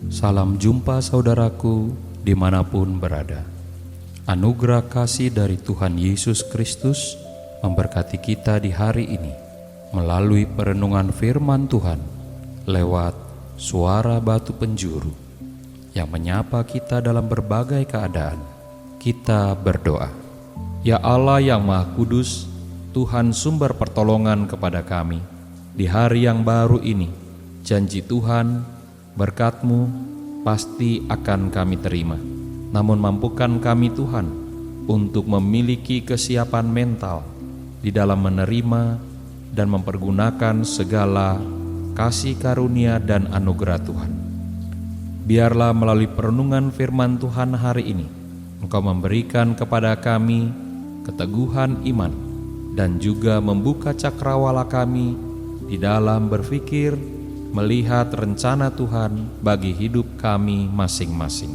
Salam jumpa saudaraku dimanapun berada. Anugerah kasih dari Tuhan Yesus Kristus memberkati kita di hari ini melalui perenungan firman Tuhan lewat suara batu penjuru yang menyapa kita dalam berbagai keadaan. Kita berdoa. Ya Allah yang Maha Kudus, Tuhan sumber pertolongan kepada kami di hari yang baru ini. Janji Tuhan, berkat-Mu pasti akan kami terima. Namun mampukan kami Tuhan untuk memiliki kesiapan mental di dalam menerima dan mempergunakan segala kasih karunia dan anugerah Tuhan. Biarlah melalui perenungan firman Tuhan hari ini, Engkau memberikan kepada kami keteguhan iman dan juga membuka cakrawala kami di dalam berpikir, melihat rencana Tuhan bagi hidup kami masing-masing.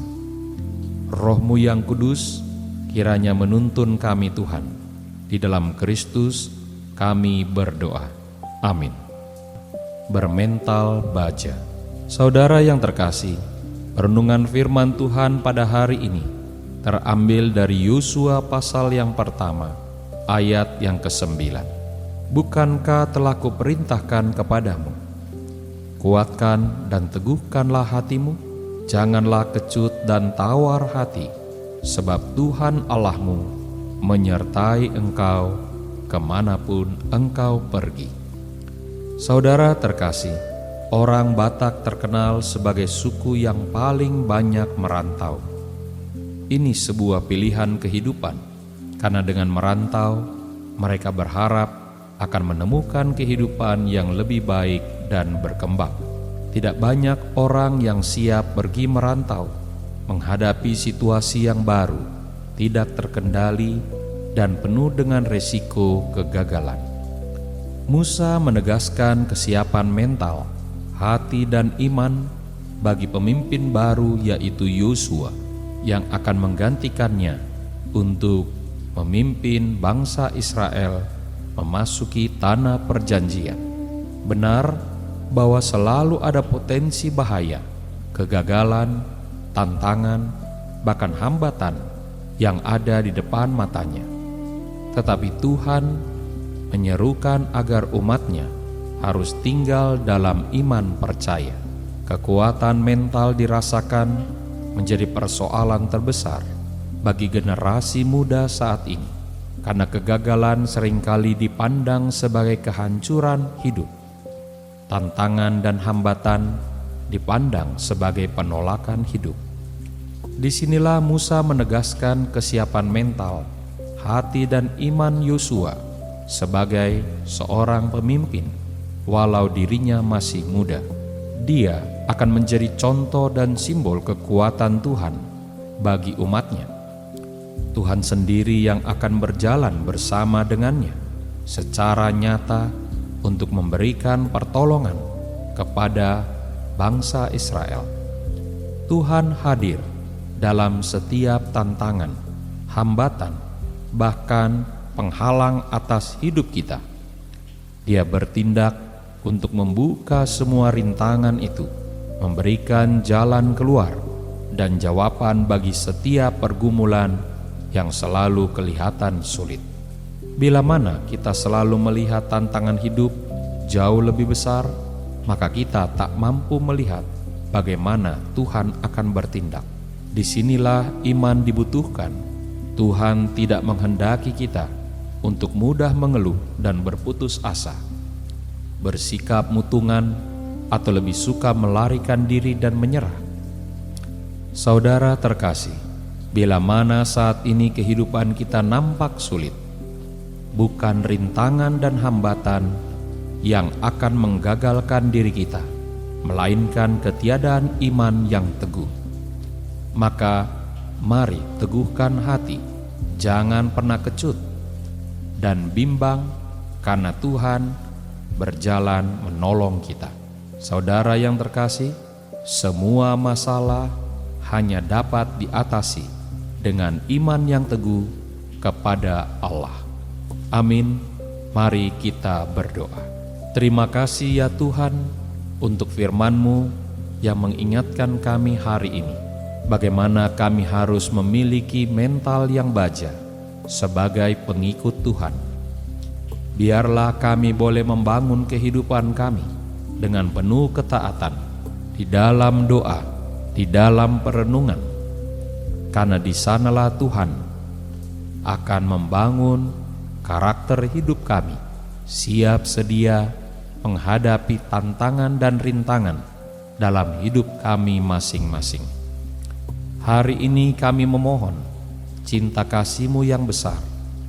Roh-Mu yang kudus kiranya menuntun kami Tuhan. Di dalam Kristus kami berdoa. Amin. Bermental baja. Saudara yang terkasih, renungan firman Tuhan pada hari ini terambil dari Yosua pasal yang pertama, ayat yang ke-9. Bukankah telah kuperintahkan kepadamu? Kuatkan dan teguhkanlah hatimu, janganlah kecut dan tawar hati, sebab Tuhan Allahmu menyertai engkau kemanapun engkau pergi. Saudara terkasih, orang Batak terkenal sebagai suku yang paling banyak merantau. Ini sebuah pilihan kehidupan, karena dengan merantau, mereka berharap akan menemukan kehidupan yang lebih baik dan berkembang. Tidak banyak orang yang siap pergi merantau, menghadapi situasi yang baru, tidak terkendali, dan penuh dengan resiko kegagalan. Musa menegaskan kesiapan mental, hati, dan iman bagi pemimpin baru, yaitu Yosua, yang akan menggantikannya untuk memimpin bangsa Israel memasuki tanah perjanjian. Benar bahwa selalu ada potensi bahaya, kegagalan, tantangan, bahkan hambatan yang ada di depan matanya. Tetapi Tuhan menyerukan agar umatnya harus tinggal dalam iman percaya. Kekuatan mental dirasakan menjadi persoalan terbesar bagi generasi muda saat ini, karena kegagalan seringkali dipandang sebagai kehancuran hidup. Tantangan dan hambatan dipandang sebagai penolakan hidup. Disinilah Musa menegaskan kesiapan mental, hati, dan iman Yosua sebagai seorang pemimpin. Walau dirinya masih muda, dia akan menjadi contoh dan simbol kekuatan Tuhan bagi umatnya. Tuhan sendiri yang akan berjalan bersama dengannya secara nyata untuk memberikan pertolongan kepada bangsa Israel. Tuhan hadir dalam setiap tantangan, hambatan, bahkan penghalang atas hidup kita. Dia bertindak untuk membuka semua rintangan itu, memberikan jalan keluar dan jawaban bagi setiap pergumulan yang selalu kelihatan sulit. Bila mana kita selalu melihat tantangan hidup jauh lebih besar, maka kita tak mampu melihat bagaimana Tuhan akan bertindak. Disinilah iman dibutuhkan. Tuhan tidak menghendaki kita untuk mudah mengeluh dan berputus asa, bersikap mutungan, atau lebih suka melarikan diri dan menyerah. Saudara terkasih, bila mana saat ini kehidupan kita nampak sulit, bukan rintangan dan hambatan yang akan menggagalkan diri kita, melainkan ketiadaan iman yang teguh. Maka mari teguhkan hati, jangan pernah kecut dan bimbang, karena Tuhan berjalan menolong kita. Saudara yang terkasih, semua masalah hanya dapat diatasi dengan iman yang teguh kepada Allah. Amin. Mari kita berdoa. Terima kasih ya Tuhan untuk firman-Mu yang mengingatkan kami hari ini bagaimana kami harus memiliki mental yang baja sebagai pengikut Tuhan. Biarlah kami boleh membangun kehidupan kami dengan penuh ketaatan di dalam doa, di dalam perenungan, karena di sanalah Tuhan akan membangun karakter hidup kami, siap sedia menghadapi tantangan dan rintangan dalam hidup kami masing-masing. Hari ini kami memohon cinta kasih-Mu yang besar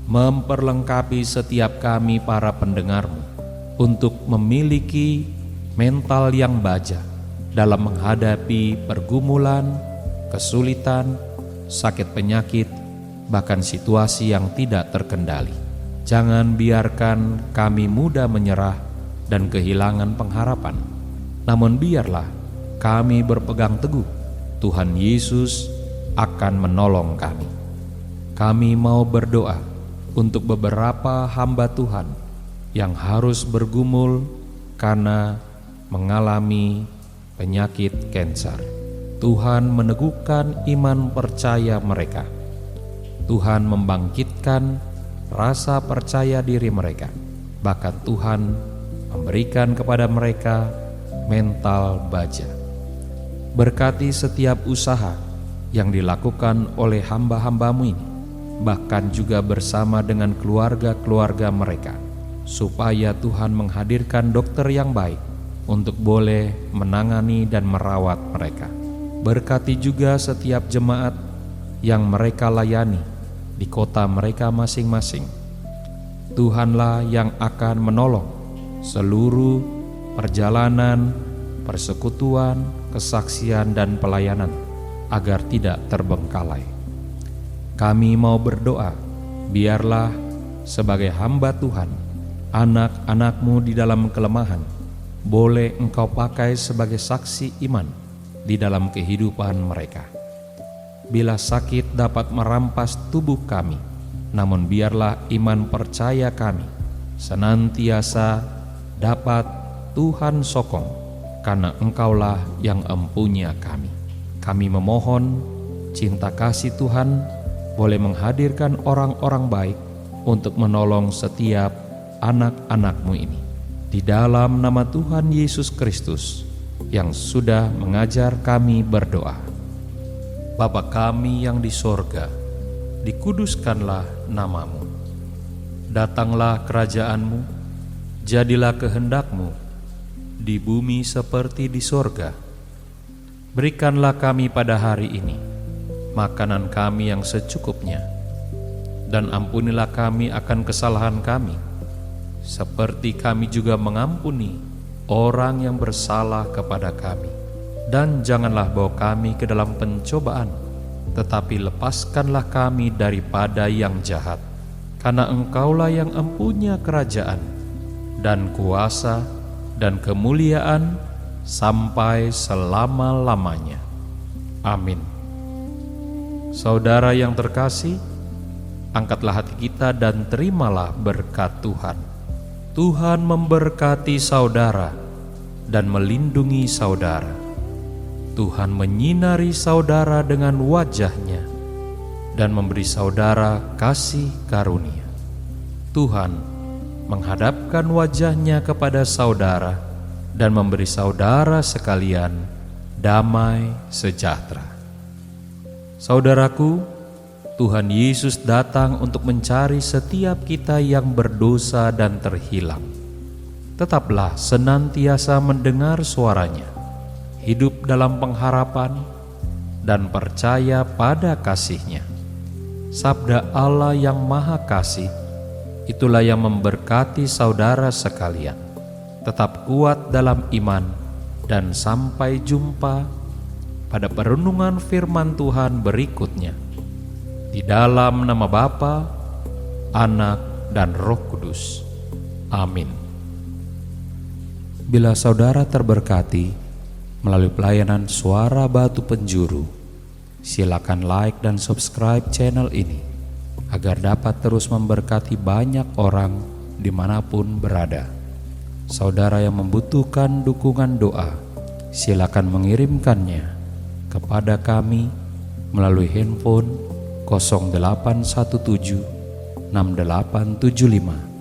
memperlengkapi setiap kami para pendengar-Mu untuk memiliki mental yang baja dalam menghadapi pergumulan, kesulitan, sakit penyakit, bahkan situasi yang tidak terkendali. Jangan biarkan kami mudah menyerah dan kehilangan pengharapan. Namun biarlah kami berpegang teguh, Tuhan Yesus akan menolong kami. Kami mau berdoa untuk beberapa hamba Tuhan yang harus bergumul karena mengalami penyakit kanker. Tuhan meneguhkan iman percaya mereka. Tuhan membangkitkan rasa percaya diri mereka. Bahkan Tuhan memberikan kepada mereka mental baja. Berkati setiap usaha yang dilakukan oleh hamba-hamba-Mu ini, bahkan juga bersama dengan keluarga-keluarga mereka, supaya Tuhan menghadirkan dokter yang baik untuk boleh menangani dan merawat mereka. Berkati juga setiap jemaat yang mereka layani di kota mereka masing-masing. Tuhanlah yang akan menolong seluruh perjalanan, persekutuan, kesaksian, dan pelayanan agar tidak terbengkalai. Kami mau berdoa, biarlah sebagai hamba Tuhan, anak-anak-Mu di dalam kelemahan boleh Engkau pakai sebagai saksi iman di dalam kehidupan mereka. Bila sakit dapat merampas tubuh kami, namun biarlah iman percaya kami senantiasa dapat Tuhan sokong, karena Engkaulah yang empunya kami. Kami memohon cinta kasih Tuhan boleh menghadirkan orang-orang baik untuk menolong setiap anak-anak-Mu ini. Di dalam nama Tuhan Yesus Kristus yang sudah mengajar kami berdoa. Bapa kami yang di sorga, dikuduskanlah nama-Mu. Datanglah kerajaan-Mu, jadilah kehendak-Mu di bumi seperti di sorga. Berikanlah kami pada hari ini makanan kami yang secukupnya, dan ampunilah kami akan kesalahan kami, seperti kami juga mengampuni orang yang bersalah kepada kami. Dan janganlah bawa kami ke dalam pencobaan, tetapi lepaskanlah kami daripada yang jahat. Karena Engkaulah yang empunya kerajaan, dan kuasa, dan kemuliaan, sampai selama-lamanya. Amin. Saudara yang terkasih, angkatlah hati kita dan terimalah berkat Tuhan. Tuhan memberkati saudara dan melindungi saudara. Tuhan menyinari saudara dengan wajah-Nya dan memberi saudara kasih karunia. Tuhan menghadapkan wajah-Nya kepada saudara dan memberi saudara sekalian damai sejahtera. Saudaraku, Tuhan Yesus datang untuk mencari setiap kita yang berdosa dan terhilang. Tetaplah senantiasa mendengar suara-Nya, hidup dalam pengharapan, dan percaya pada kasih-Nya. Sabda Allah yang Maha Kasih, itulah yang memberkati saudara sekalian. Tetap kuat dalam iman, dan sampai jumpa pada perenungan firman Tuhan berikutnya. Di dalam nama Bapa, Anak, dan Roh Kudus. Amin. Bila saudara terberkati melalui pelayanan Suara Batu Penjuru, silakan like dan subscribe channel ini agar dapat terus memberkati banyak orang dimanapun berada. Saudara yang membutuhkan dukungan doa, silakan mengirimkannya kepada kami melalui handphone 0817 6875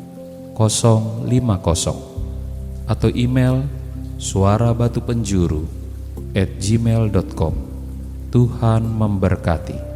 050 atau email suarabatupenjuru@gmail.com. Tuhan memberkati.